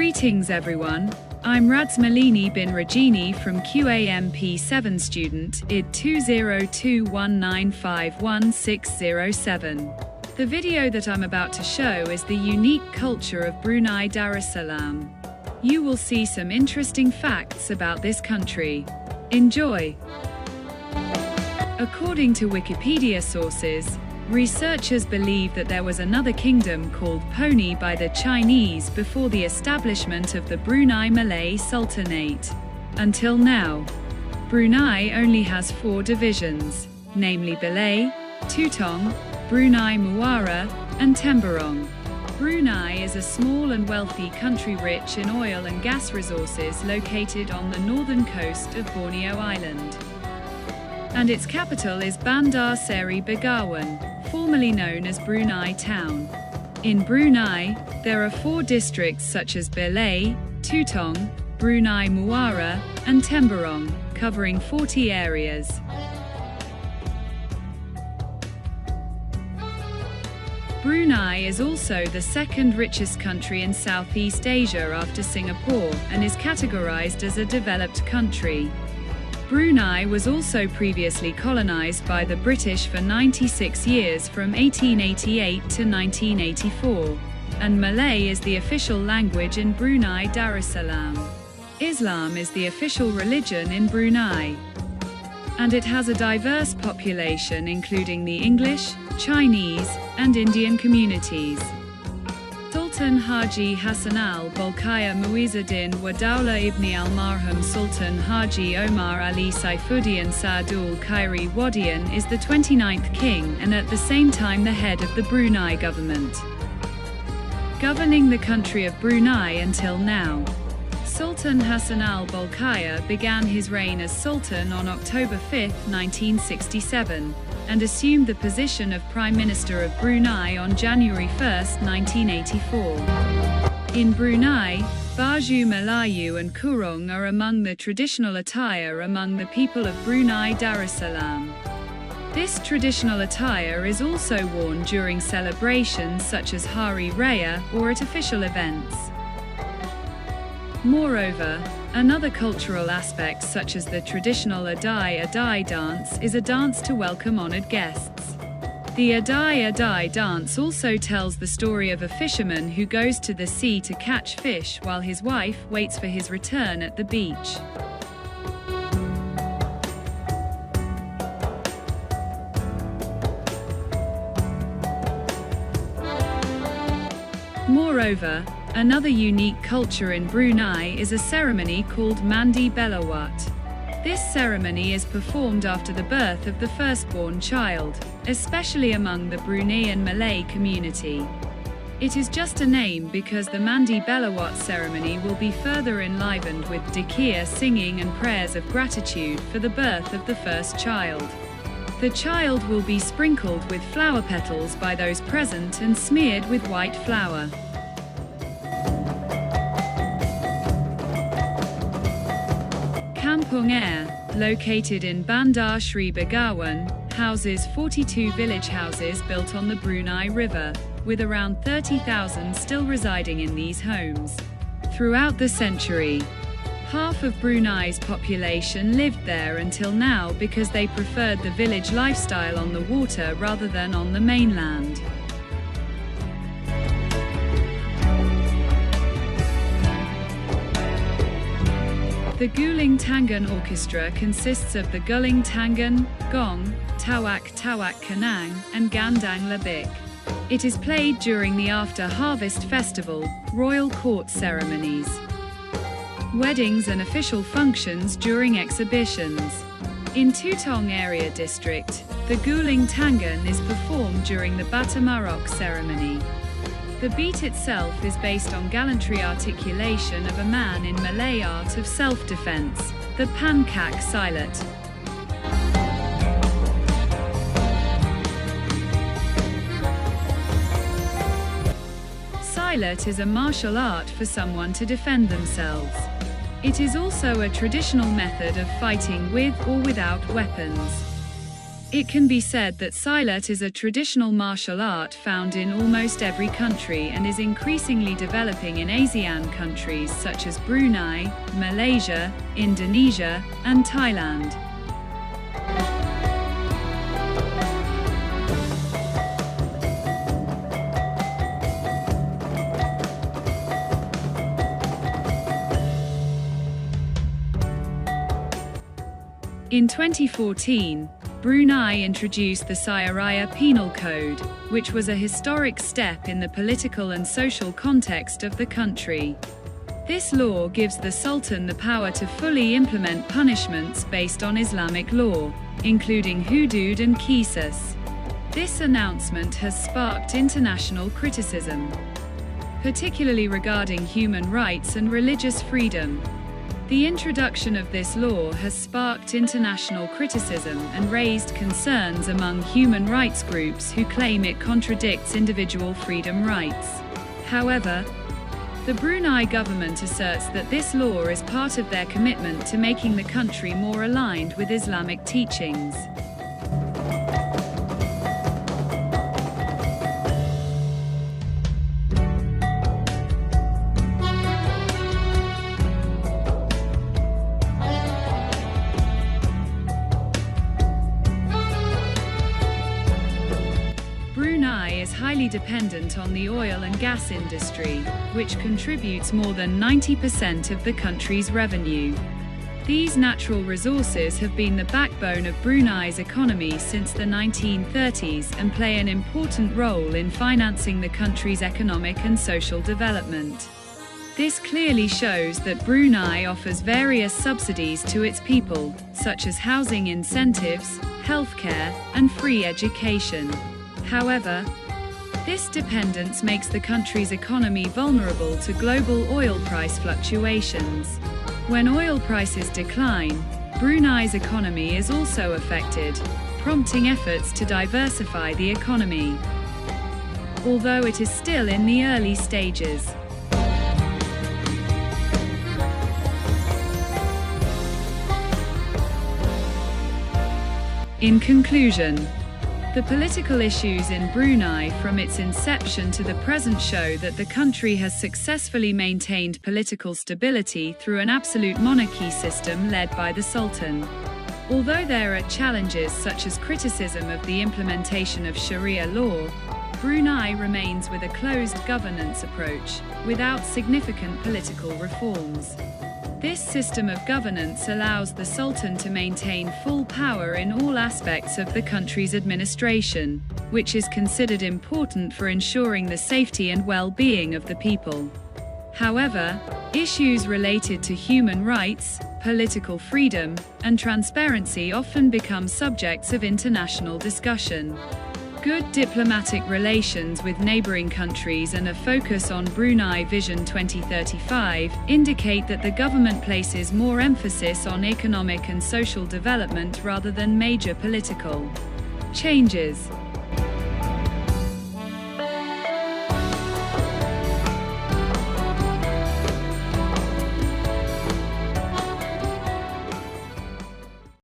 Greetings everyone, I'm Radsmalini bin Rajini from QAMP7 student ID 20219511607. The video that I'm about to show is the unique culture of Brunei Darussalam. You will see some interesting facts about this country. Enjoy! According to Wikipedia sources, researchers believe that there was another kingdom called Poni by the Chinese before the establishment of the Brunei Malay Sultanate. Until now, Brunei only has 4 divisions, namely Belay, Tutong, Brunei Muara, and Temburong. Brunei is a small and wealthy country rich in oil and gas resources located on the northern coast of Borneo Island. And its capital is Bandar Seri Begawan, formerly known as Brunei Town. In Brunei, there are 4 districts such as Belay, Tutong, Brunei Muara, and Temburong, covering 40 areas. Brunei is also the second richest country in Southeast Asia after Singapore and is categorized as a developed country. Brunei was also previously colonized by the British for 96 years from 1888 to 1984, and Malay is the official language in Brunei Darussalam. Islam is the official religion in Brunei, and it has a diverse population including the English, Chinese, and Indian communities. Sultan Haji Hassan al-Bolkiah Muizzuddin Wadawla ibn al-Marhum Sultan Haji Omar Ali Saifuddin Saadul Khairi Wadian is the 29th king and at the same time the head of the Brunei government, governing the country of Brunei until now. Sultan Hassan al-Bolkiah began his reign as Sultan on October 5, 1967, and assumed the position of Prime Minister of Brunei on January 1, 1984. In Brunei, Baju Melayu and Kurung are among the traditional attire among the people of Brunei Darussalam. This traditional attire is also worn during celebrations such as Hari Raya or at official events. Moreover, another cultural aspect such as the traditional Adai dance is a dance to welcome honored guests. The Adai dance also tells the story of a fisherman who goes to the sea to catch fish while his wife waits for his return at the beach. Moreover, another unique culture in Brunei is a ceremony called Mandi Belawat. This ceremony is performed after the birth of the firstborn child, especially among the Bruneian Malay community. It is just a name because the Mandi Belawat ceremony will be further enlivened with dhikr singing and prayers of gratitude for the birth of the first child. The child will be sprinkled with flower petals by those present and smeared with white flour. Kampung Air, located in Bandar Seri Begawan, houses 42 village houses built on the Brunei River, with around 30,000 still residing in these homes. Throughout the century, half of Brunei's population lived there until now because they preferred the village lifestyle on the water rather than on the mainland. The Guling Tangan Orchestra consists of the Guling Tangan, Gong, Tawak Kanang, and Gandang Labik. It is played during the after-harvest festival, royal court ceremonies, weddings and official functions during exhibitions. In Tutong area district, the Guling Tangan is performed during the Batamarok ceremony. The beat itself is based on gallantry articulation of a man in Malay art of self-defense, the Pankak Silat. Silat is a martial art for someone to defend themselves. It is also a traditional method of fighting with or without weapons. It can be said that Silat is a traditional martial art found in almost every country and is increasingly developing in ASEAN countries such as Brunei, Malaysia, Indonesia, and Thailand. In 2014, Brunei introduced the Syariah Penal Code, which was a historic step in the political and social context of the country. This law gives the Sultan the power to fully implement punishments based on Islamic law, including hudud and qisas. This announcement has sparked international criticism, particularly regarding human rights and religious freedom. The introduction of this law has sparked international criticism and raised concerns among human rights groups who claim it contradicts individual freedom rights. However, the Brunei government asserts that this law is part of their commitment to making the country more aligned with Islamic teachings. Brunei is highly dependent on the oil and gas industry, which contributes more than 90% of the country's revenue. These natural resources have been the backbone of Brunei's economy since the 1930s and play an important role in financing the country's economic and social development. This clearly shows that Brunei offers various subsidies to its people, such as housing incentives, healthcare, and free education. However, this dependence makes the country's economy vulnerable to global oil price fluctuations. When oil prices decline, Brunei's economy is also affected, prompting efforts to diversify the economy, although it is still in the early stages. In conclusion, the political issues in Brunei from its inception to the present show that the country has successfully maintained political stability through an absolute monarchy system led by the Sultan. Although there are challenges such as criticism of the implementation of Sharia law, Brunei remains with a closed governance approach, without significant political reforms. This system of governance allows the Sultan to maintain full power in all aspects of the country's administration, which is considered important for ensuring the safety and well-being of the people. However, issues related to human rights, political freedom, and transparency often become subjects of international discussion. Good diplomatic relations with neighboring countries and a focus on Brunei Vision 2035 indicate that the government places more emphasis on economic and social development rather than major political changes.